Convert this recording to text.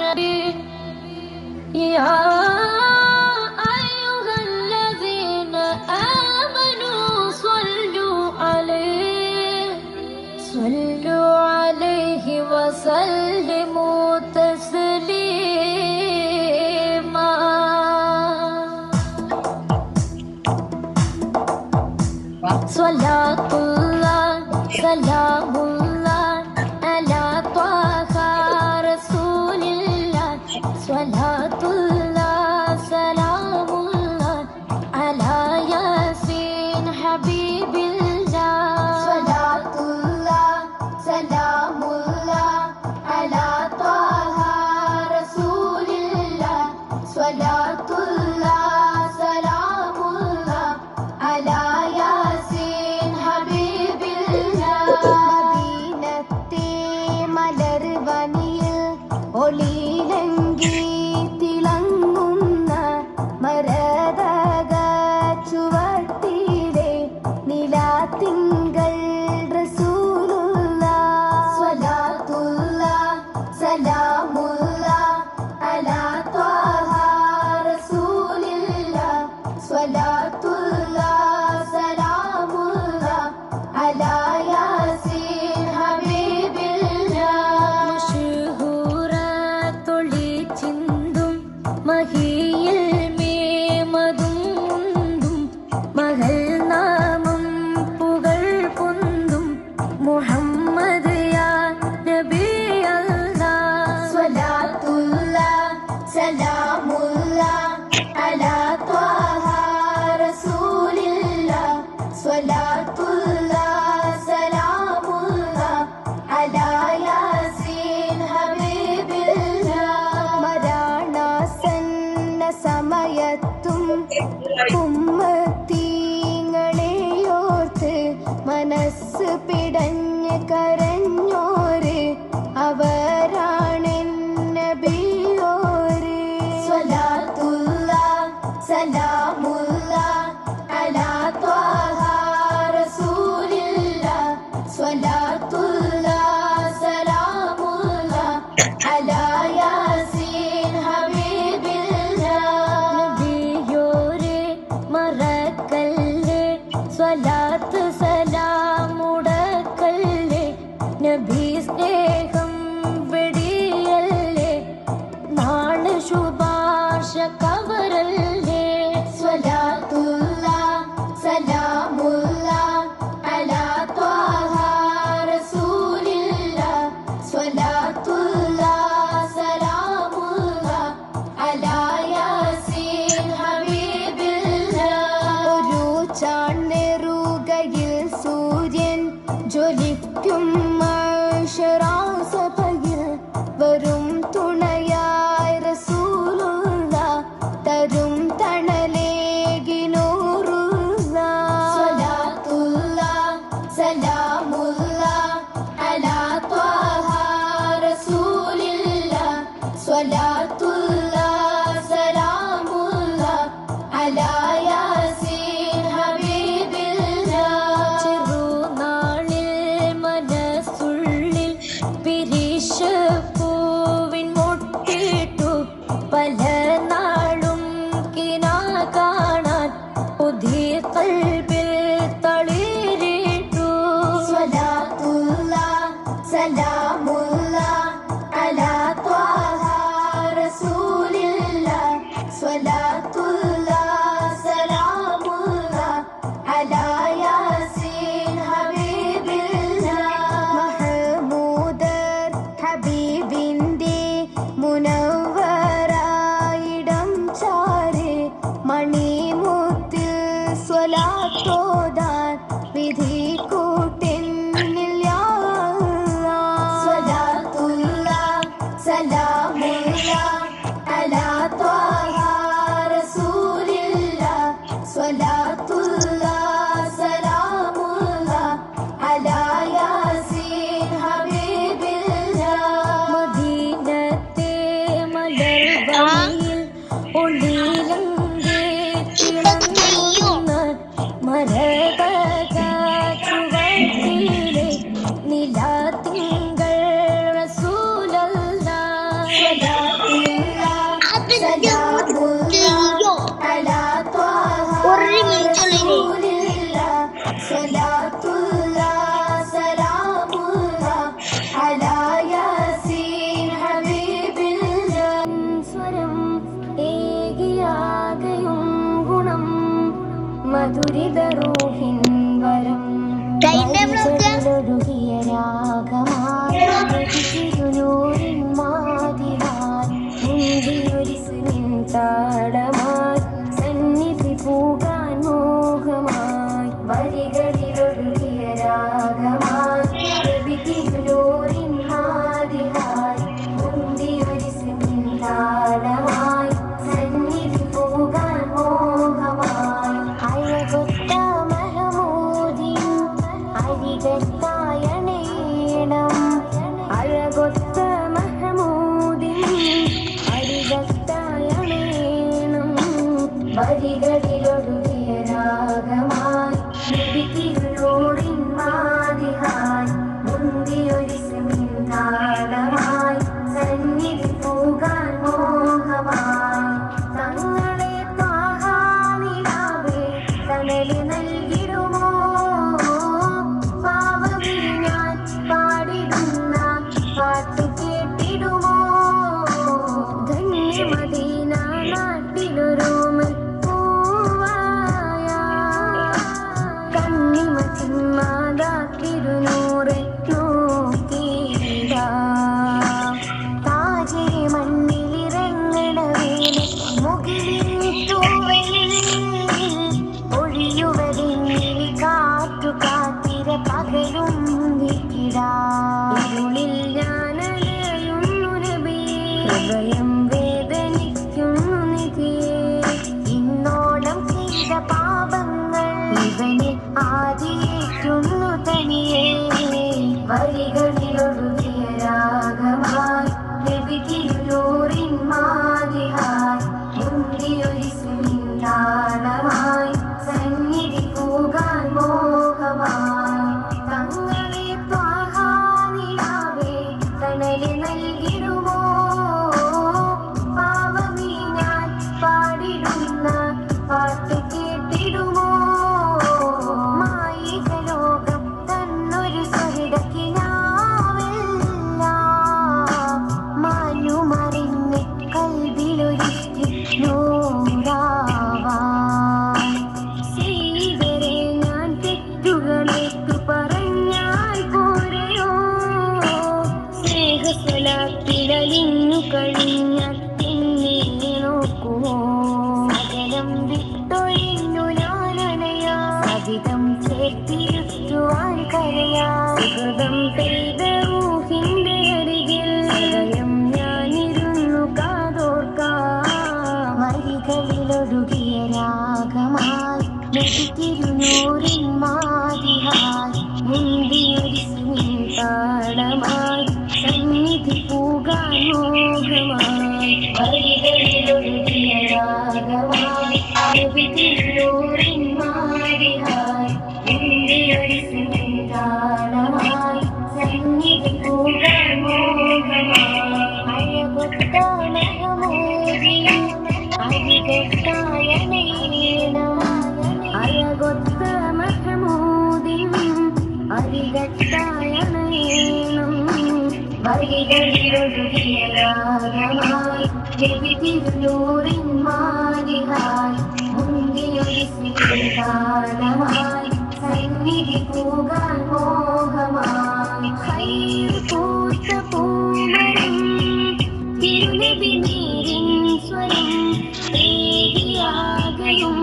يا أيها الذين آمنوا صلوا عليه وسلموا تسليما صلاة الله سلام الله على طه رسول الله صلاة الله سلام الله على ياسين حبيب الله صلاة الله سلام الله على طه رسول الله صلاة الله سلام الله على ياسين حبيب الله മദീനത്തെ മലർവനിയിൽ ഒളിയിലങ്കി തിളങ്ങുന്ന മരതക ചുവട്ടിലെ നിലാത്തിങ്കൾ റസൂലുള്ളാഹ് സ്വലാത്തുല്ലാഹ് സലാമുല്ലാഹ് അലാ ത്വാഹ റസൂലില്ലാഹ് സ്വലാത്തുല്ലാഹ് സലാമുല്ലാഹ് അലാ യാസീൻ ഹബീബില്ലാഹ് മശഹൂറ തൊളി ചിന്തും മഹിയിൽ മേമതും മുന്തും മഹൽ നാമം പുകൾ പൊന്തും മുഹമ്മദ് യാ നബി അല്ലാഹ് സ്വലാത്തുല്ലാഹ് സലാമുല്ലാഹ് അലാ ത്വാഹ റസൂലില്ലാഹ് സ്വലാത്തുല്ലാഹ് സലാമുല്ലാഹ് അലാ യാസീൻ ഹബീബില്ലാഹ് മരണാസന്ന സമയത്തും ഉമ്മത്തീങ്ങളെയോർത്ത് മനസ്സ് പിടഞ്ഞ് കരഞ്ഞോര് അവരാണെൻ നബിയോര് സ്വലാത്തുല്ലാഹ് സലാമുല്ലാഹ് അലാ ത്വാഹ റസൂലില്ലാഹ് സ്വലാത്തുല്ലാഹ് സലാമുല്ലാഹ് അലാ യാസീൻ ഹബീബില്ലാഹ് നബിയോരെ മറക്കല്ലേ സ്വലാത്ത് സലാം മുടക്കല്ലേ നബി സ്നേഹം വെടിയല്ലേ നാളെ ശുപാർശ കവറല്ലേ സ്വലാത്തുല്ലാഹ് സലാമുല്ലാഹ് അലാ ത്വാഹ റസൂലില്ലാഹ് സ്വലാത്തുല്ലാഹ് സലാമുല്ലാഹ് അലാ യാസീൻ ഹബീബില്ലാഹ് ഒരു ചാണെറുകയിൽ സൂര്യൻ ജ്വലിക്കും മഅ്ശറാസഭയിൽ വരും തുണയായി റസൂലുള്ളാഹ് തരും തണലേകി നൂറുള്ളാഹ് സ്വലാത്തുല്ലാഹ് സലാമുല്ലാഹ് അലാ ത്വാഹ റസൂലില്ലാഹ് സ്വലാത്തുല്ലാഹ് സലാമുല്ലാഹ് അലാ യാസീൻ ഹബീബില്ലാഹ് ചെറുനാളിൽ മനസ്സുള്ളിൽ പിരിശപ്പൂവിൻ മൊട്ടിട്ടു പല നാളും കിനാ കാണാൻ പുതിയ കൽബിൽ തളിരിട്ടു സ്വലാത്തുല്ലാഹ് സലാമുല്ലാഹ് അലാ ത്വാഹ റസൂലില്ലാഹ് സ്വലാത്തുല്ലാഹ് സലാമുല്ലാഹ് അലാ യാസീൻ ഹബീബില്ലാഹ് മഹ്മൂദർ ഹബീബിന്റെ മുനവ്വറായിടം ചാരെ മണിമുത്തിൽ സ്വലാത്തോതാൻ വിധി കൂട്ടെന്നിൽ യാ അല്ലാഹ് സ്വലാത്തുല്ലാഹ് സലാമുല്ലാഹ് അലാ ത്വാഹ റസൂലില്ലാഹ് സ്വലാത്തുല്ലാഹ് സലാമുല്ലാഹ് അലാ യാസീൻ ഹബീബില്ലാഹ് മദീനത്തെ മലർവനിയിൽ ഒളിയിലങ്കി തിളങ്ങുന്ന മരതക ചുവട്ടിലെ നിലാത്തിങ്കൾ റസൂലല്ലാഹ് ഹൃദയം വേദനിക്കുന്നു നിധിയെ. ഇന്നോളം ചെയ്ത പാപങ്ങൾ ഇവനെ ആദിയേറ്റുന്നു തനിയെ. വരികളിലൊഴുകിയ രാഗമായി ലഭിക്കുന്നൂറിൻ മാതിഹായി മുന്തിയൊരു സുന്ദരമായി സന്നിധി പോകാൻ മോഹമായി. തങ്ങളെ ത്വാഹാനിലാവേ തണല് നൽകിടുമോ? പാവമീ ഞാൻ പാടിടുന്ന പാട്ട് കേട്ടിടുമോ? മായിക ലോകം തന്നൊരു സ്വർഗ്ഗക്കിനാവെല്ലാം മാനുമറിഞ്ഞ് കൽവിലൊരിറ്റി നൂറാവാൻ. ചെയ്തരെ ഞാൻ തെറ്റുകളേറ്റു പറഞ്ഞാൽ പോരെയോ? സ്നേഹസ്വലാത്തിലലിഞ്ഞു കഴിഞ്ഞാൽ എന്നെ നോക്കുമോ? സകലം വിട്ടൊഴിഞ്ഞു ഞാനണയാ സവിധം ചേർത്തിരുത്തുവാൻ കരയാ. സുഹൃതം പെയ്ത ഊഹിന്റെ അരികിൽ ഹൃദയം ഞാനിരുന്നു കാതോർക്കാം. വരികളിലൊഴുകിയ രാഗമായി ലഭിത്തിരുന്നൂറിൻ മാതിഹായി മുന്തിയൊരു താളമായി സന്നിധി പോകാൻ മോഹമായി. വരികളിലൊഴുകിയ രാഗമായി ലഭിത്തിരുന്നൂറിൻ മാതിഹായി മുന്തിയൊരു താളമായി സന്നിധി പോകാൻ മോഹമായി. അഴകൊത്ത മഹമൂദിയും അരികത്തായ നീണം. അഴകൊത്ത മഹമൂദിയും അരികത്തായ നീണം. വരികളിലൊഴുകിയ രാഗമായി ലഭിത്തിരുന്നൂറിൻ മാതിഹായി മുന്തിയൊരു താളമായി സന്നിധി പോകാൻ മോഹമായി. ഖൈർ പൂത്ത പൂമരം തിരുനബി നീരിൻ സ്വരം ഏകിയാകയും